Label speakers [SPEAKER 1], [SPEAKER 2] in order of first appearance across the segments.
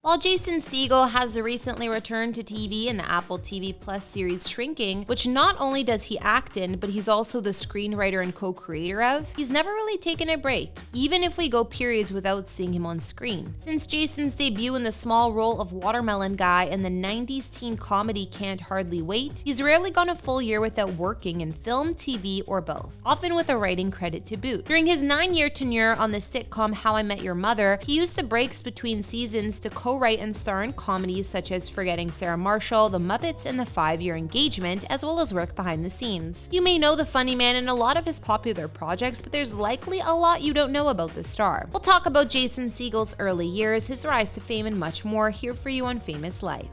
[SPEAKER 1] While Jason Segel has recently returned to TV in the Apple TV Plus series Shrinking, which not only does he act in, but he's also the screenwriter and co-creator of, he's never really taken a break, even if we go periods without seeing him on screen. Since Jason's debut in the small role of Watermelon Guy in the 90s teen comedy Can't Hardly Wait, he's rarely gone a full year without working in film, TV, or both, often with a writing credit to boot. During his 9-year tenure on the sitcom How I Met Your Mother, he used the breaks between seasons to co-write and star in comedies such as Forgetting Sarah Marshall, The Muppets, and The 5-Year Engagement, as well as work behind the scenes. You may know the funny man in a lot of his popular projects, but there's likely a lot you don't know about the star. We'll talk about Jason Segel's early years, his rise to fame, and much more here for you on Famous Life.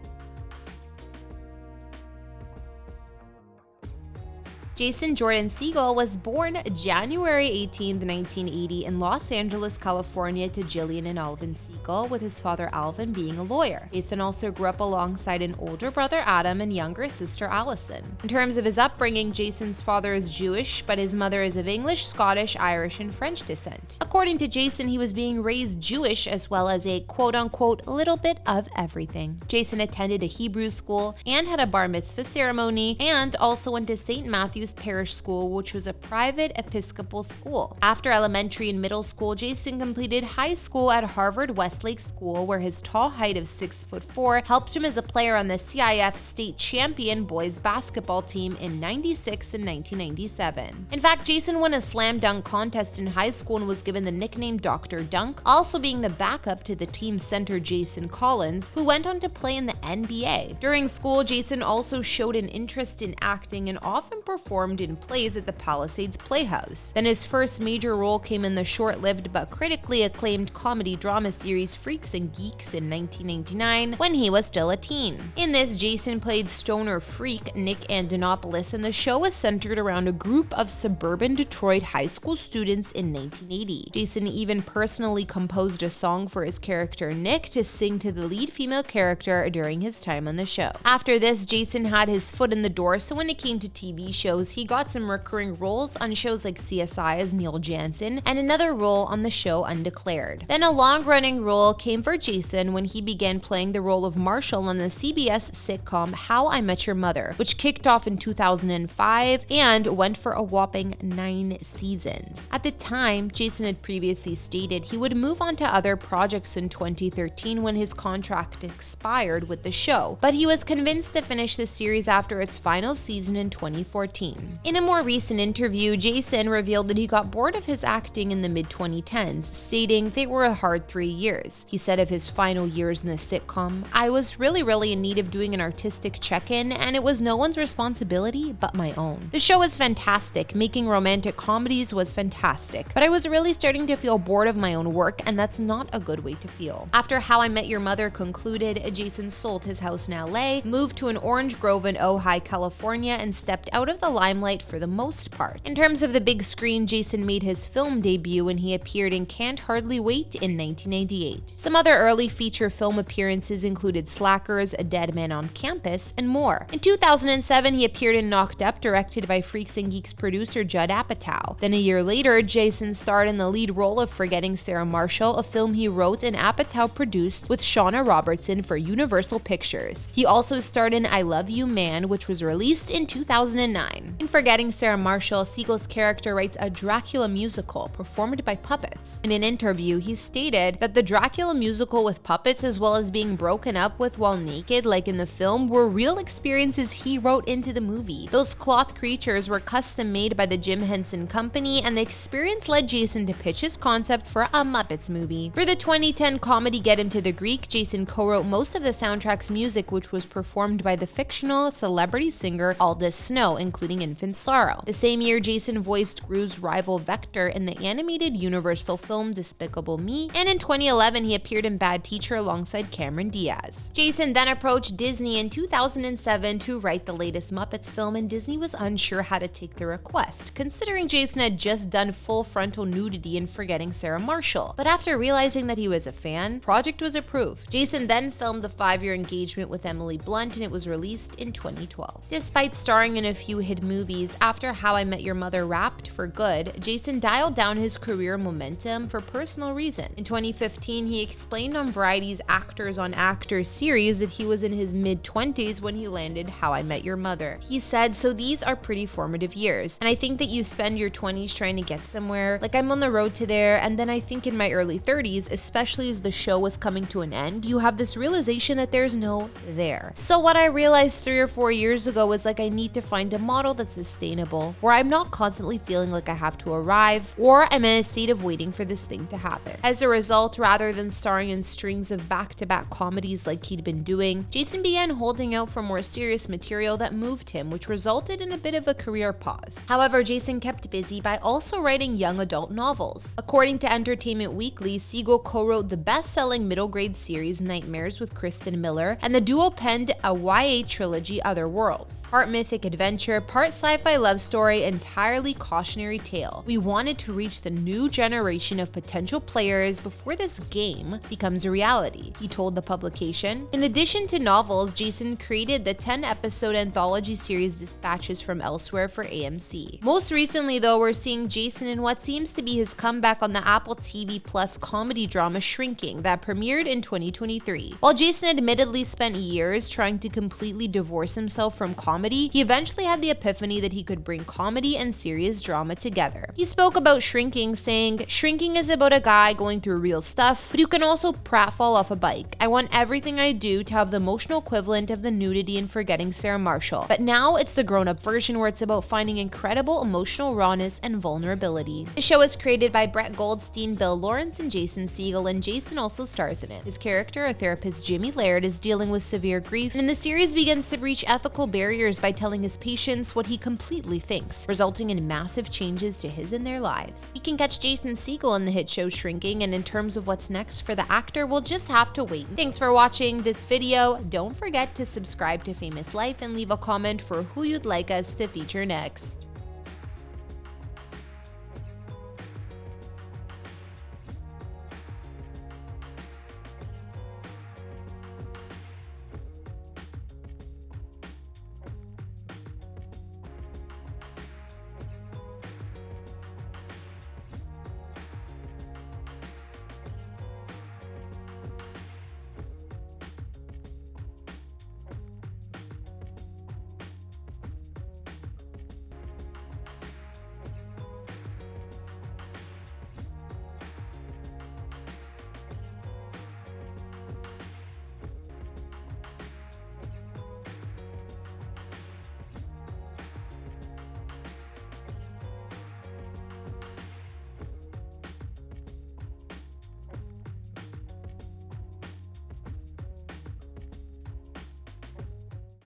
[SPEAKER 1] Jason Jordan Segel was born January 18, 1980 in Los Angeles, California to Jillian and Alvin Segel, with his father Alvin being a lawyer. Jason also grew up alongside an older brother Adam and younger sister Allison. In terms of his upbringing, Jason's father is Jewish, but his mother is of English, Scottish, Irish, and French descent. According to Jason, he was being raised Jewish as well as a quote-unquote little bit of everything. Jason attended a Hebrew school and had a bar mitzvah ceremony, and also went to St. Matthew's Parish School, which was a private Episcopal school. After elementary and middle school, Jason completed high school at Harvard Westlake School, where his tall height of 6'4" helped him as a player on the CIF state champion boys basketball team in '96 and 1997. In fact, Jason won a slam dunk contest in high school and was given the nickname Dr. Dunk, also being the backup to the team center Jason Collins, who went on to play in the NBA. During school, Jason also showed an interest in acting and often performed in plays at the Palisades Playhouse. Then his first major role came in the short-lived but critically acclaimed comedy drama series Freaks and Geeks in 1999, when he was still a teen. In this, Jason played stoner freak Nick Antonopoulos, and the show was centered around a group of suburban Detroit high school students in 1980. Jason even personally composed a song for his character Nick to sing to the lead female character during his time on the show. After this, Jason had his foot in the door, so when it came to TV shows, he got some recurring roles on shows like CSI as Neil Jansen, and another role on the show Undeclared. Then a long-running role came for Jason when he began playing the role of Marshall on the CBS sitcom How I Met Your Mother, which kicked off in 2005 and went for a whopping 9 seasons. At the time, Jason had previously stated he would move on to other projects in 2013 when his contract expired with the show, but he was convinced to finish the series after its final season in 2014. In a more recent interview, Jason revealed that he got bored of his acting in the mid-2010s, stating they were a hard 3 years. He said of his final years in the sitcom, "I was really in need of doing an artistic check-in, and it was no one's responsibility but my own. The show was fantastic, making romantic comedies was fantastic, but I was really starting to feel bored of my own work, and that's not a good way to feel." After How I Met Your Mother concluded, Jason sold his house in LA, moved to an orange grove in Ojai, California, and stepped out of the limelight for the most part. In terms of the big screen, Jason made his film debut when he appeared in Can't Hardly Wait in 1998. Some other early feature film appearances included Slackers, A Dead Man on Campus, and more. In 2007, he appeared in Knocked Up, directed by Freaks and Geeks producer Judd Apatow. Then a year later, Jason starred in the lead role of Forgetting Sarah Marshall, a film he wrote and Apatow produced with Shauna Robertson for Universal Pictures. He also starred in I Love You Man, which was released in 2009. In Forgetting Sarah Marshall, Segel's character writes a Dracula musical performed by puppets. In an interview, he stated that the Dracula musical with puppets, as well as being broken up with while naked like in the film, were real experiences he wrote into the movie. Those cloth creatures were custom made by the Jim Henson Company, and the experience led Jason to pitch his concept for a Muppets movie. For the 2010 comedy Get Him to the Greek, Jason co-wrote most of the soundtrack's music, which was performed by the fictional celebrity singer Aldous Snow, including Infant Sorrow. The same year, Jason voiced Gru's rival Vector in the animated Universal film Despicable Me, and in 2011 he appeared in Bad Teacher alongside Cameron Diaz. Jason then approached Disney in 2007 to write the latest Muppets film, and Disney was unsure how to take the request, considering Jason had just done full frontal nudity in Forgetting Sarah Marshall. But after realizing that he was a fan, project was approved. Jason then filmed The 5-Year Engagement with Emily Blunt, and it was released in 2012. Despite starring in a few hit movies after How I Met Your Mother wrapped for good, Jason dialed down his career momentum for personal reasons. In 2015, he explained on Variety's Actors on Actors series that he was in his mid-20s when he landed How I Met Your Mother. He said, "So these are pretty formative years, and I think that you spend your 20s trying to get somewhere, like I'm on the road to there, and then I think in my early 30s, especially as the show was coming to an end, you have this realization that there's no there. So what I realized 3 or 4 years ago was like I need to find a model that's sustainable, where I'm not constantly feeling like I have to arrive, or I'm in a state of waiting for this thing to happen." As a result, rather than starring in strings of back-to-back comedies like he'd been doing, Jason began holding out for more serious material that moved him, which resulted in a bit of a career pause. However, Jason kept busy by also writing young adult novels. According to Entertainment Weekly, Segel co-wrote the best-selling middle-grade series Nightmares with Kristen Miller, and the duo penned a YA trilogy, Other Worlds. Part mythic adventure, part sci-fi love story, entirely cautionary tale. We wanted to reach the new generation of potential players before this game becomes a reality, he told the publication. In addition to novels, Jason created the 10-episode anthology series Dispatches from Elsewhere for AMC. Most recently, though, we're seeing Jason in what seems to be his comeback on the Apple TV Plus comedy drama Shrinking that premiered in 2023. While Jason admittedly spent years trying to completely divorce himself from comedy, he eventually had the epiphany that he could bring comedy and serious drama together. He spoke about Shrinking, saying, "Shrinking is about a guy going through real stuff, but you can also pratfall off a bike. I want everything I do to have the emotional equivalent of the nudity in Forgetting Sarah Marshall. But now it's the grown-up version where it's about finding incredible emotional rawness and vulnerability." The show is created by Brett Goldstein, Bill Lawrence, and Jason Segel, and Jason also stars in it. His character, a therapist Jimmy Laird, is dealing with severe grief, and the series begins to breach ethical barriers by telling his patients what he completely thinks, resulting in massive changes to his and their lives. You can catch Jason Segel in the hit show Shrinking, and in terms of what's next for the actor, we'll just have to wait. Thanks for watching this video. Don't forget to subscribe to Famous Life and leave a comment for who you'd like us to feature next.